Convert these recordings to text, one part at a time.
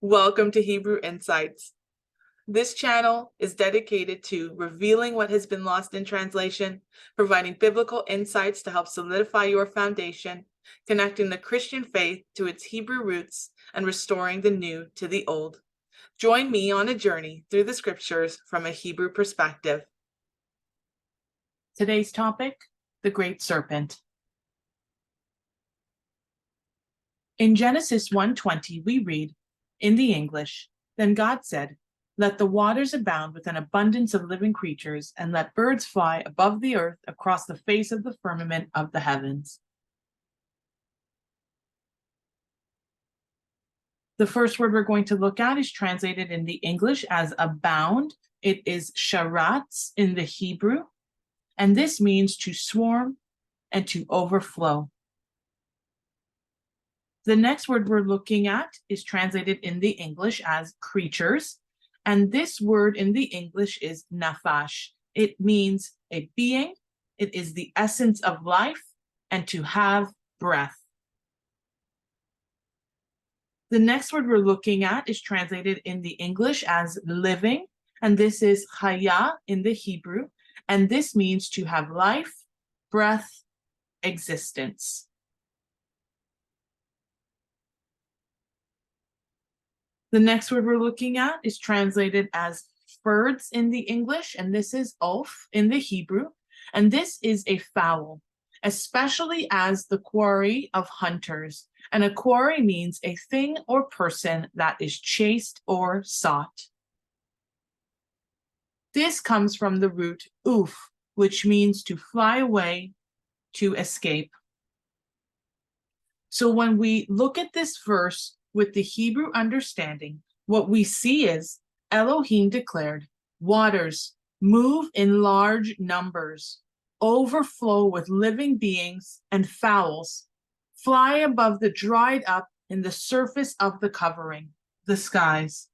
Welcome to Hebrew Insights. This channel is dedicated to revealing what has been lost in translation, providing biblical insights to help solidify your foundation, connecting the Christian faith to its Hebrew roots, and restoring the new to the old. Join me on a journey through the scriptures from a Hebrew perspective. Today's topic, the Great Serpent. In Genesis 1:20, we read, in the English, "Then God said, let the waters abound with an abundance of living creatures, and let birds fly above the earth across the face of the firmament of the heavens." The first word we're going to look at is translated in the English as abound. It is sharatz in the Hebrew, and this means to swarm and to overflow. The next word we're looking at is translated in the English as creatures, and this word in the English is nafash. It means a being, it is the essence of life, and to have breath. The next word we're looking at is translated in the English as living, and this is chaya in the Hebrew, and this means to have life, breath, existence. The next word we're looking at is translated as birds in the English, and this is oaf in the Hebrew, and this is a fowl, especially as the quarry of hunters. And a quarry means a thing or person that is chased or sought. This comes from the root oof, which means to fly away, to escape. So when we look at this verse with the Hebrew understanding, what we see is Elohim declared, waters move in large numbers, overflow with living beings, and fowls fly above the dried up in the surface of the covering, the skies.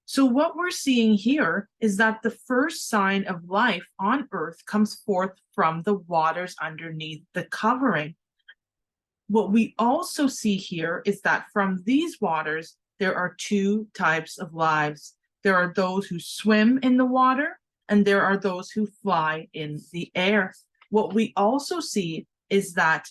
So what we're seeing here is that the first sign of life on earth comes forth from the waters underneath the covering. What we also see here is that from these waters, there are two types of lives. There are those who swim in the water, and there are those who fly in the air. What we also see is that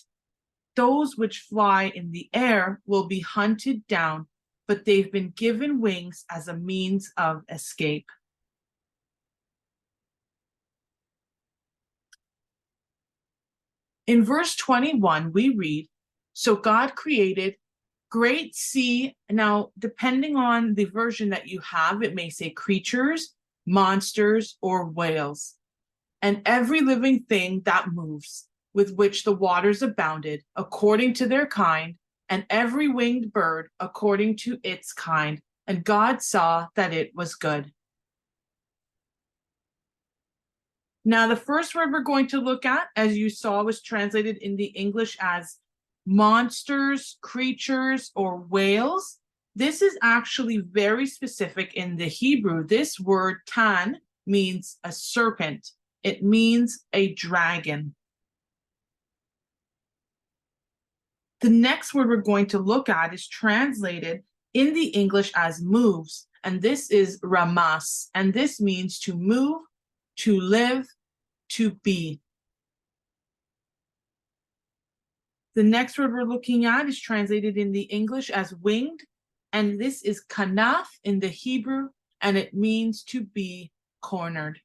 those which fly in the air will be hunted down, but they've been given wings as a means of escape. In verse 21, we read, so God created great sea. Now, depending on the version that you have, it may say creatures, monsters, or whales, and every living thing that moves, with which the waters abounded, according to their kind, and every winged bird according to its kind. And God saw that it was good. Now, the first word we're going to look at, as you saw, was translated in the English as monsters, creatures, or whales. This is actually very specific in the Hebrew. This word tan means a serpent. It means a dragon. The next word we're going to look at is translated in the English as moves, and this is ramas, and this means to move, to live, to be. The next word we're looking at is translated in the English as winged, and this is kanaf in the Hebrew, and it means to be cornered.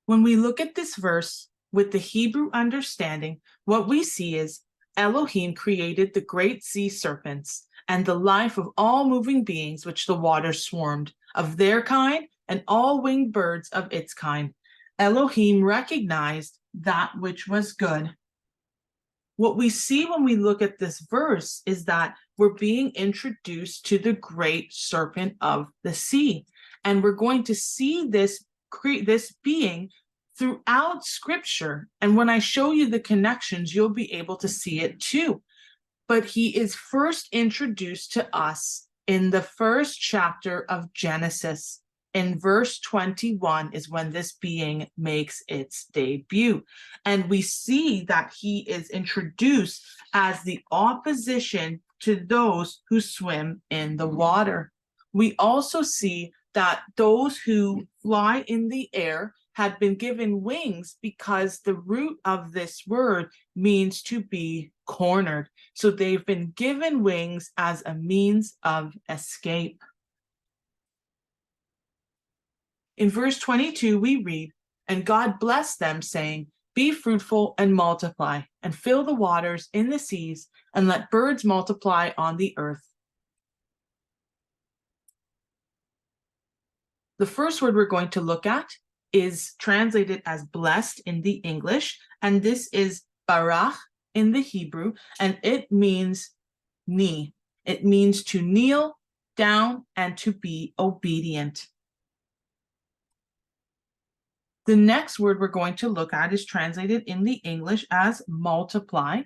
When we look at this verse with the Hebrew understanding, what we see is Elohim created the great sea serpents and the life of all moving beings which the waters swarmed, of their kind, and all winged birds of its kind. Elohim recognized that which was good. What we see when we look at this verse is that we're being introduced to the great serpent of the sea. And we're going to see this being throughout Scripture. And when I show you the connections, you'll be able to see it too. But he is first introduced to us in the first chapter of Genesis. In verse 21 is when this being makes its debut. And we see that he is introduced as the opposition to those who swim in the water. We also see that those who fly in the air had been given wings because the root of this word means to be cornered. So they've been given wings as a means of escape. In verse 22, we read, "And God blessed them, saying, Be fruitful and multiply, and fill the waters in the seas, and let birds multiply on the earth." The first word we're going to look at is translated as blessed in the English, and this is barach in the Hebrew, and it means knee. It means to kneel down and to be obedient. The next word we're going to look at is translated in the English as multiply,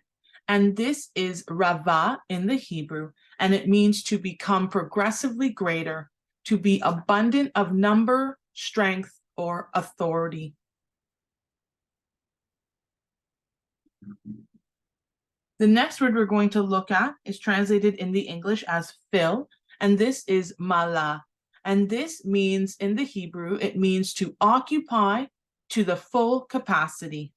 and this is ravah in the Hebrew, and it means to become progressively greater, to be abundant of number, strength, or authority. The next word we're going to look at is translated in the English as fill, and this is malah. And this means, in the Hebrew, it means to occupy to the full capacity.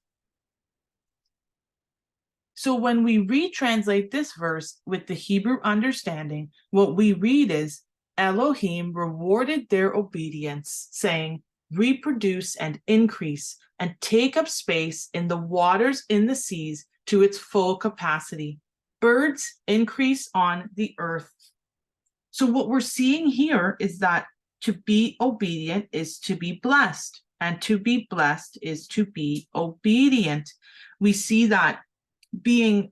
So when we retranslate this verse with the Hebrew understanding, what we read is, Elohim rewarded their obedience, saying, reproduce and increase, and take up space in the waters in the seas to its full capacity. Birds increase on the earth. So what we're seeing here is that to be obedient is to be blessed, and to be blessed is to be obedient. We see that being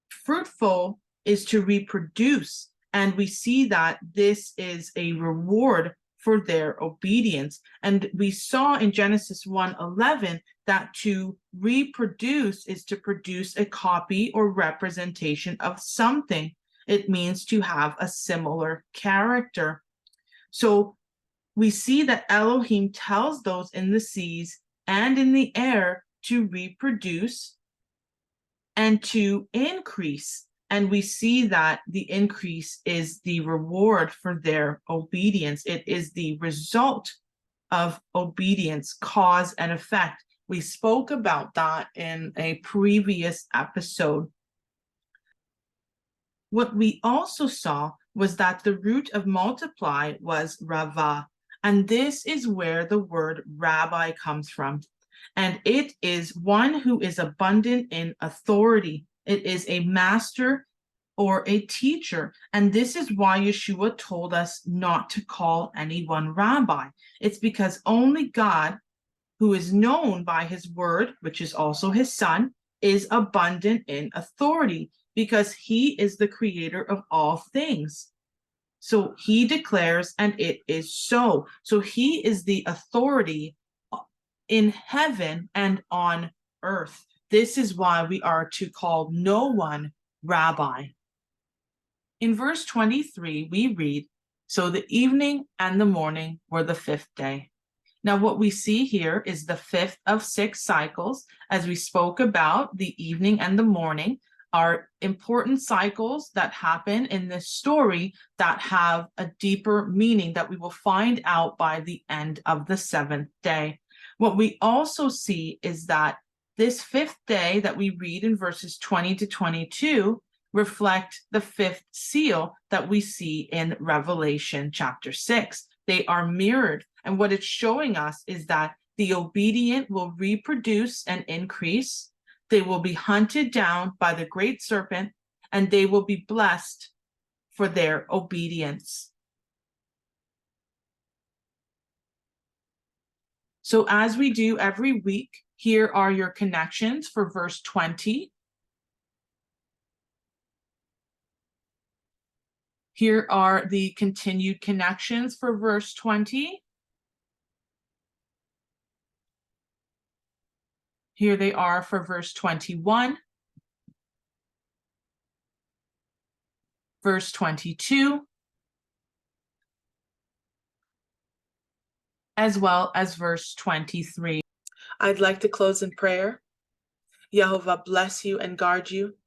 fruitful is to reproduce, and we see that this is a reward for their obedience. And we saw in Genesis 1:11 that to reproduce is to produce a copy or representation of something. It means to have a similar character. So we see that Elohim tells those in the seas and in the air to reproduce and to increase. And we see that the increase is the reward for their obedience. It is the result of obedience, cause and effect. We spoke about that in a previous episode. What we also saw was that the root of multiply was ravah, and this is where the word rabbi comes from. And it is one who is abundant in authority. It is a master or a teacher. And this is why Yeshua told us not to call anyone rabbi. It's because only God, who is known by his word, which is also his son, is abundant in authority, because he is the creator of all things. So he declares, and it is so. So he is the authority in heaven and on earth. This is why we are to call no one rabbi. In verse 23, we read, "So the evening and the morning were the fifth day." Now, what we see here is the fifth of 6 cycles. As we spoke about, the evening and the morning are important cycles that happen in this story that have a deeper meaning that we will find out by the end of the 7th day. What we also see is that this 5th day that we read in verses 20 to 22 reflect the 5th seal that we see in Revelation chapter 6. They are mirrored, and what it's showing us is that the obedient will reproduce and increase. They will be hunted down by the great serpent, and they will be blessed for their obedience. So as we do every week, here are your connections for verse 20. Here are the continued connections for verse 20. Here they are for verse 21, verse 22, as well as verse 23. I'd like to close in prayer. Yehovah bless you and guard you.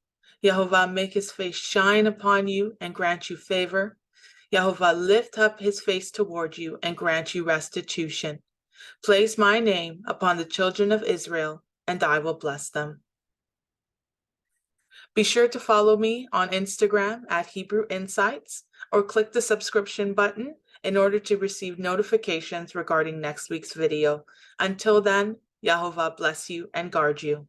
Yehovah make his face shine upon you and grant you favor. Yehovah lift up his face toward you and grant you restitution. Place my name upon the children of Israel, and I will bless them. Be sure to follow me on Instagram at Hebrew Insights, or click the subscription button in order to receive notifications regarding next week's video. Until then, Yehovah bless you and guard you.